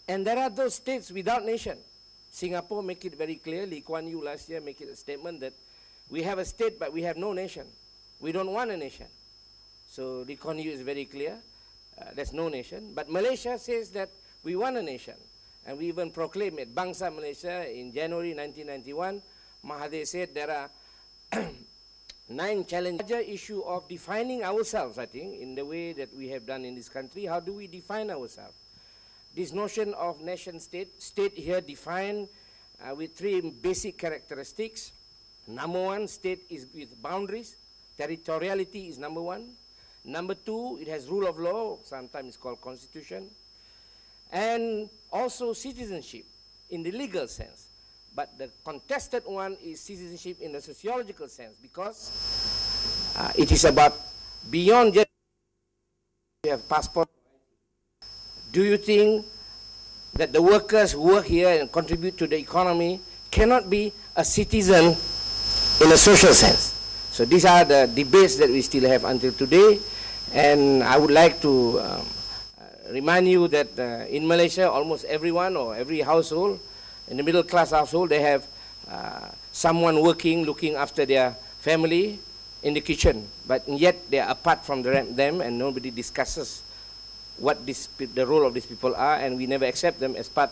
And there are those states without nation. Singapore make it very clear. Lee Kuan Yew last year make it a statement that we have a state but we have no nation. We don't want a nation. So Lee Kuan Yew is very clear. There's no nation. But Malaysia says that we want a nation. And we even proclaimed it. Kebangsaan Malaysia in January 1991. Mahathir said there are 9 challenges. The issue of defining ourselves, I think, in the way that we have done in this country. How do we define ourselves? This notion of nation-state, state here defined with 3 basic characteristics. Number 1, state is with boundaries. Territoriality is number 1. Number 2, it has rule of law, sometimes called constitution. And also citizenship in the legal sense. But the contested one is citizenship in the sociological sense, because it is about beyond just you have passport. Do you think that the workers who work here and contribute to the economy cannot be a citizen in a social sense? So these are the debates that we still have until today. And I would like to remind you that in Malaysia, almost everyone or every household, in the middle class household, they have someone working, looking after their family in the kitchen. But yet they are apart from them, and nobody discusses what the role of these people are, and we never accept them as part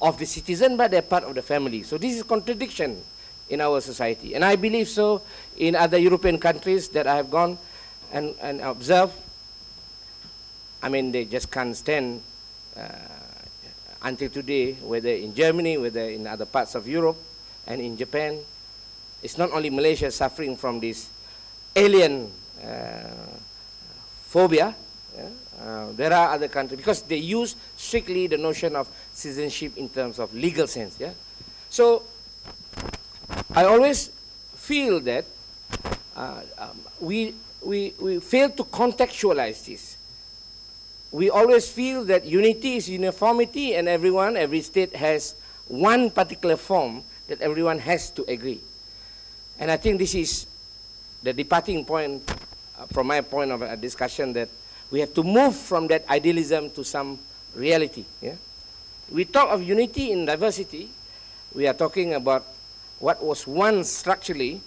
of the citizen, but they're part of the family. So this is contradiction in our society. And I believe so in other European countries that I have gone and observed. I mean, they just can't stand until today, whether in Germany, whether in other parts of Europe and in Japan. It's not only Malaysia suffering from this alien phobia. There are other countries, because they use strictly the notion of citizenship in terms of legal sense. Yeah? So I always feel that we fail to contextualize this. We always feel that unity is uniformity, and every state has one particular form that everyone has to agree. And I think this is the departing point from my point of discussion, that we have to move from that idealism to some reality. Yeah? We talk of unity in diversity. We are talking about what was once structurally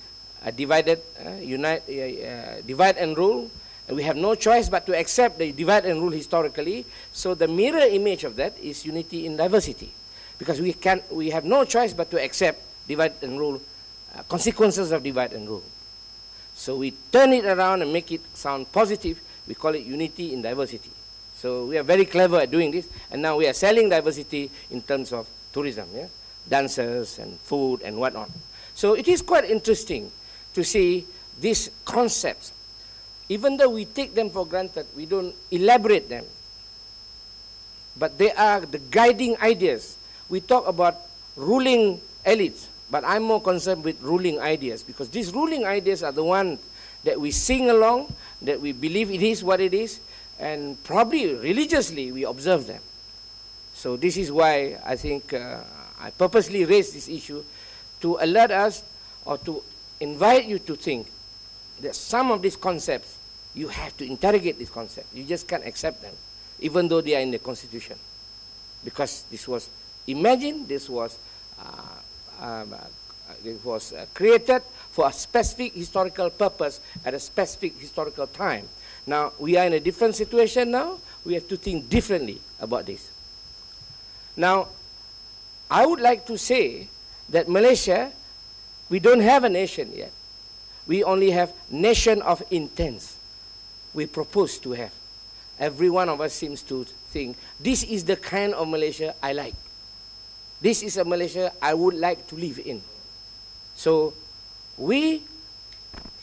a divide and rule. And we have no choice but to accept the divide and rule historically. So the mirror image of that is unity in diversity, because we have no choice but to accept divide and rule, consequences of divide and rule. So we turn it around and make it sound positive. We call it unity in diversity. So we are very clever at doing this, and now we are selling diversity in terms of tourism, yeah? Dancers and food and whatnot. So it is quite interesting to see these concepts. Even though we take them for granted, we don't elaborate them. But they are the guiding ideas. We talk about ruling elites, but I'm more concerned with ruling ideas, because these ruling ideas are the ones that we sing along, that we believe it is what it is, and probably religiously we observe them. So this is why I think I purposely raised this issue, to alert us or to invite you to think that some of these concepts, you have to interrogate these concepts. You just can't accept them, even though they are in the Constitution. Because this was imagined, this was created for a specific historical purpose at a specific historical time. Now, we are in a different situation now. We have to think differently about this. Now, I would like to say that Malaysia, we don't have a nation yet. We only have nation of intents. We propose to have. Every one of us seems to think, this is the kind of Malaysia I like. This is a Malaysia I would like to live in. So we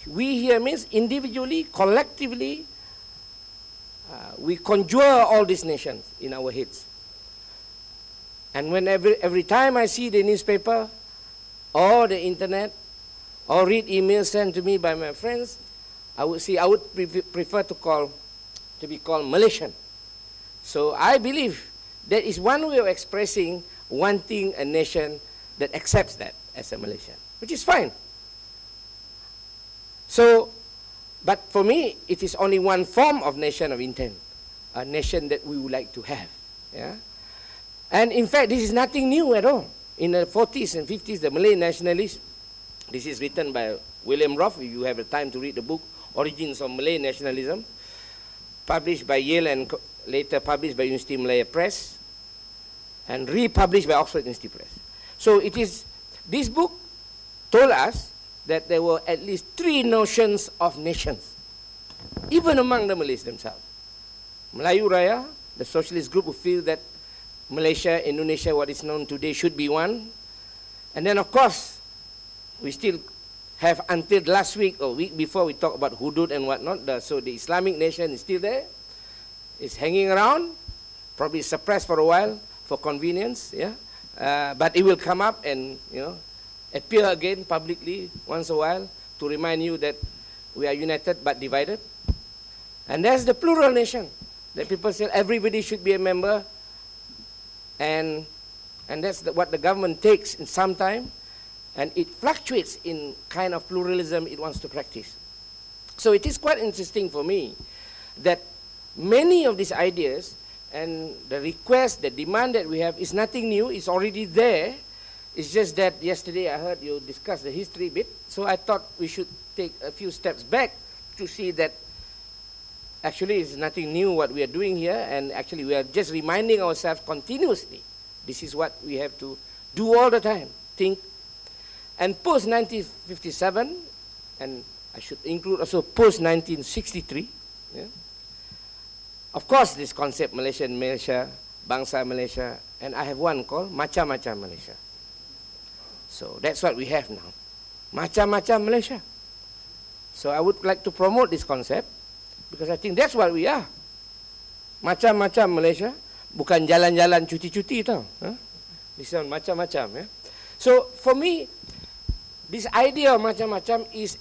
here means individually, collectively, we conjure all these nations in our heads. And when every time I see the newspaper or the internet or read emails sent to me by my friends, I would prefer to be called Malaysian. So I believe that is one way of expressing wanting a nation that accepts that as a Malaysian, which is fine. So, but for me, it is only one form of nation of intent, a nation that we would like to have. Yeah? And in fact, this is nothing new at all. In the 40s and 50s, the Malay nationalists, this is written by William Roth, if you have the time to read the book, Origins of Malay Nationalism, published by Yale and later published by University of Malaya Press, and republished by Oxford University Press. So it is, this book told us that there were at least 3 notions of nations, even among the Malays themselves. Melayu Raya, the socialist group who feel that Malaysia, Indonesia, what is known today, should be one. And then, of course, we still have until last week or week before we talk about hudud and whatnot. So the Islamic nation is still there. It's hanging around, probably suppressed for a while for convenience, yeah. But it will come up and, you know, appear again publicly once a while to remind you that we are united but divided. And there's the plural nation that people say everybody should be a member, and that's what the government takes in some time, and it fluctuates in kind of pluralism it wants to practice. So it is quite interesting for me that many of these ideas and the request, the demand that we have is nothing new, it's already there. It's just that yesterday I heard you discuss the history bit, so I thought we should take a few steps back to see that actually it's nothing new what we are doing here, and actually we are just reminding ourselves continuously. This is what we have to do all the time, think. And post-1957, and I should include also post-1963, yeah, of course this concept Malaysian Malaysia, Bangsa Malaysia, and I have one called Macam-Macam Malaysia. So that's what we have now, Macam-Macam Malaysia. So I would like to promote this concept, because I think that's what we are. Macam-macam Malaysia, bukan jalan-jalan cuti-cuti tau. This one macam-macam. So for me, this idea of macam-macam is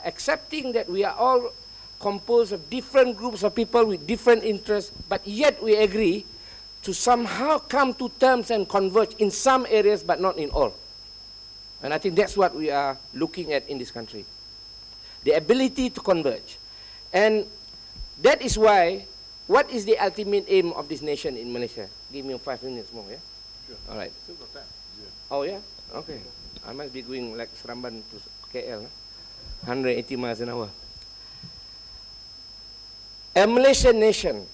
accepting that we are all composed of different groups of people with different interests, but yet we agree to somehow come to terms and converge in some areas, but not in all. And I think that's what we are looking at in this country. The ability to converge. And that is why, what is the ultimate aim of this nation in Malaysia? Give me 5 minutes more, yeah? Sure. All right. Still got time. Yeah. Oh, yeah? Okay. I must be going like Seramban to KL, 180 miles an hour. A Malaysian nation,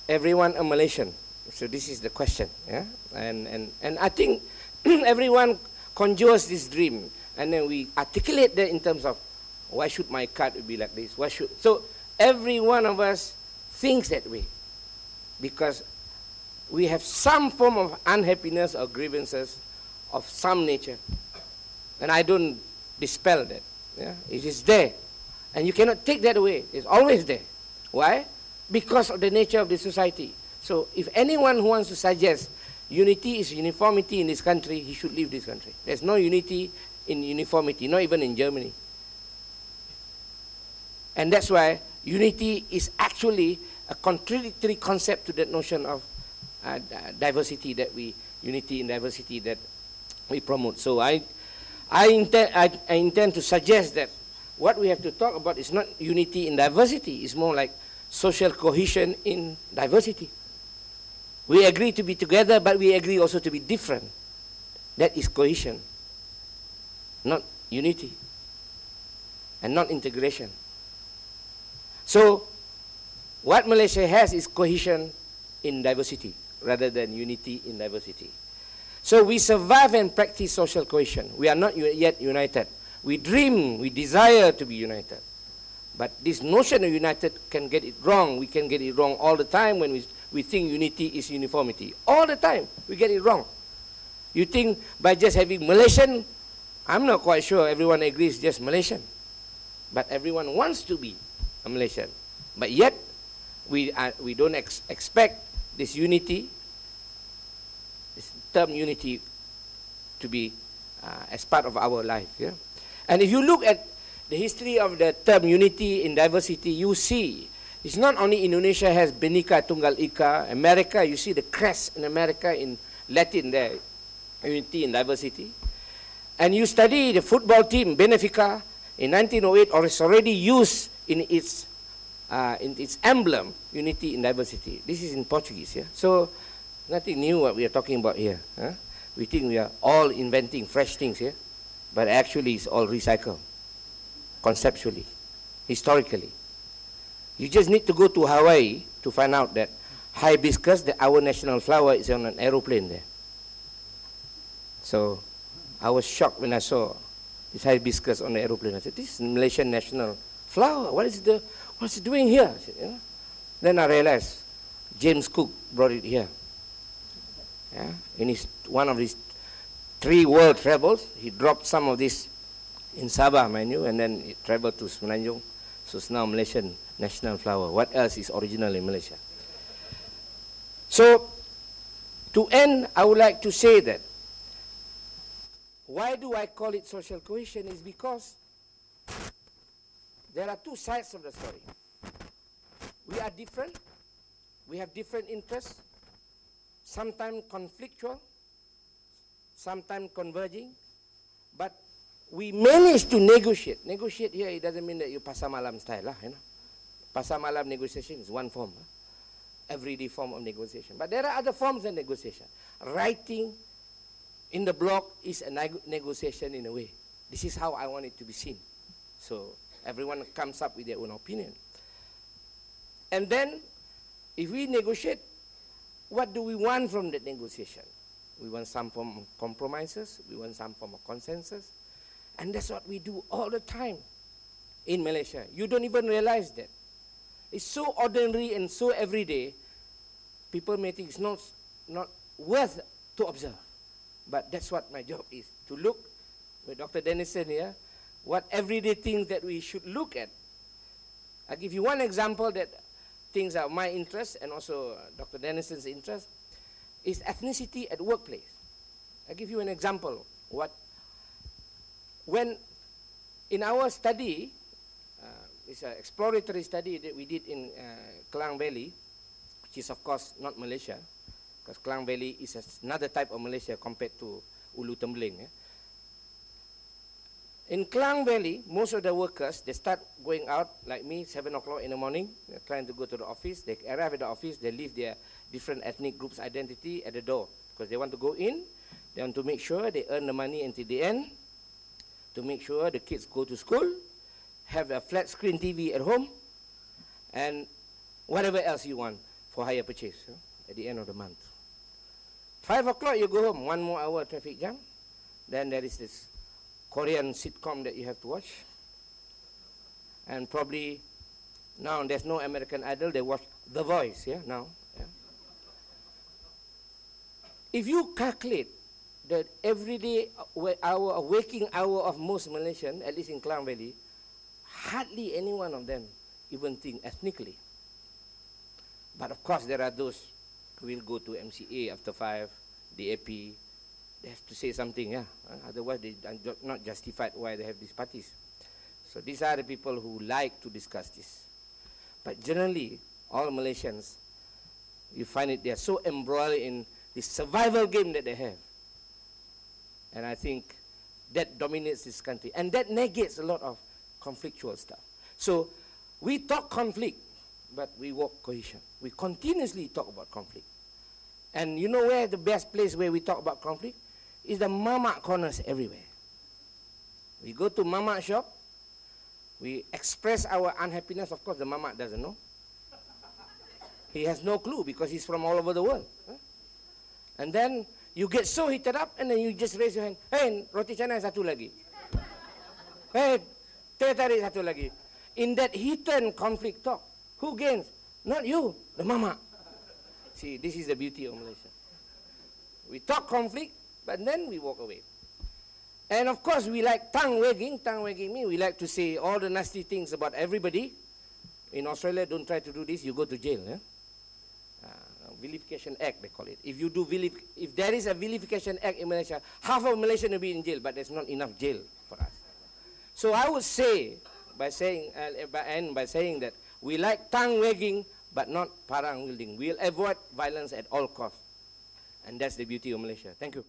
everyone a Malaysian. So this is the question, yeah? And I think everyone conjures this dream, and then we articulate that in terms of, why should my card be like this? Why should, so every one of us thinks that way, because we have some form of unhappiness or grievances of some nature. And I don't dispel that. Yeah? It is there. And you cannot take that away. It's always there. Why? Because of the nature of the society. So if anyone who wants to suggest unity is uniformity in this country, he should leave this country. There's no unity in uniformity, not even in Germany. And that's why unity is actually a contradictory concept to that notion of diversity that we, unity in diversity that we promote. So I intend to suggest that what we have to talk about is not unity in diversity, it's more like social cohesion in diversity. We agree to be together, but we agree also to be different. That is cohesion, not unity, and not integration. So, what Malaysia has is cohesion in diversity, rather than unity in diversity. So we survive and practice social cohesion. We are not yet united. We dream, we desire to be united. But this notion of united can get it wrong. We can get it wrong all the time when we think unity is uniformity. All the time, we get it wrong. You think by just having Malaysian, I'm not quite sure everyone agrees just Malaysian. But everyone wants to be a Malaysian. But yet, we don't expect this unity, this term unity, to be as part of our life. Yeah? And if you look at the history of the term unity in diversity, you see it's not only Indonesia has Bhinneka Tunggal Ika, America, you see the crest in America in Latin there, unity in diversity. And you study the football team, Benfica, in 1908, or it's already used in its emblem, unity in diversity. This is in Portuguese, yeah? So Nothing new what we are talking about here. Huh? We think we are all inventing fresh things here, but actually it's all recycled, conceptually, historically. You just need to go to Hawaii to find out that hibiscus, our national flower, is on an aeroplane there. So I was shocked when I saw this hibiscus on the aeroplane. I said, this is Malaysian national flower. What's it doing here? I said, you know? Then I realized James Cook brought it here. Yeah? In one of his 3 world travels, he dropped some of this in Sabah, mind you, and then it traveled to Semenanjung. So it's now Malaysian national flower. What else is original in Malaysia? So, to end, I would like to say that why do I call it social cohesion is because there are 2 sides of the story. We are different. We have different interests, sometimes conflictual, sometimes converging, but we manage to negotiate. Negotiate here, it doesn't mean that you pasar malam style, you know. Pasar malam negotiation is one form, everyday form of negotiation. But there are other forms of negotiation. Writing in the blog is a negotiation in a way. This is how I want it to be seen. So everyone comes up with their own opinion. And then, if we negotiate, what do we want from that negotiation? We want some form of compromises, we want some form of consensus, and that's what we do all the time in Malaysia. You don't even realize that. It's so ordinary and so everyday, people may think it's not worth to observe. But that's what my job is, to look, with Dr. Dennison here, what everyday things that we should look at. I'll give you one example that things are my interest and also Dr. Dennison's interest, is ethnicity at workplace. I'll give you an example. When in our study, it's an exploratory study that we did in Klang Valley, which is of course not Malaysia, because Klang Valley is another type of Malaysia compared to Ulu Tembeling. In Klang Valley, most of the workers, they start going out, like me, 7 o'clock in the morning, they're trying to go to the office. They arrive at the office, they leave their different ethnic groups' identity at the door, because they want to go in, they want to make sure they earn the money until the end, to make sure the kids go to school, have a flat screen TV at home, and whatever else you want for hire purchase at the end of the month. 5 o'clock you go home, 1 more hour traffic jam, then there is this Korean sitcom that you have to watch, and probably now there's no American Idol, they watch The Voice, now. If you calculate the everyday waking hour of most Malaysians, at least in Klang Valley, hardly any one of them even think ethnically. But of course there are those who will go to MCA after 5, DAP, they have to say something, otherwise they are not justified why they have these parties. So these are the people who like to discuss this. But generally, all Malaysians, you find it, they are so embroiled in this survival game that they have. And I think that dominates this country. And that negates a lot of conflictual stuff. So we talk conflict, but we walk cohesion. We continuously talk about conflict. And you know where the best place where we talk about conflict? Is the mamak corners everywhere. We go to mamak shop, we express our unhappiness. Of course, the mamak doesn't know. He has no clue because he's from all over the world. And then you get so heated up and then you just raise your hand. Hey, roti canai satu lagi. Hey, teh tarik satu lagi. In that heated conflict talk, who gains? Not you, the mamak. See, this is the beauty of Malaysia. We talk conflict, but then we walk away. And of course, we like tongue wagging. Tongue wagging means we like to say all the nasty things about everybody. In Australia, don't try to do this, you go to jail. Vilification Act, they call it. If there is a Vilification Act in Malaysia, half of Malaysia will be in jail, but there's not enough jail for us. So I would say, by saying that we like tongue wagging, but not parang wielding. We'll avoid violence at all costs. And that's the beauty of Malaysia. Thank you.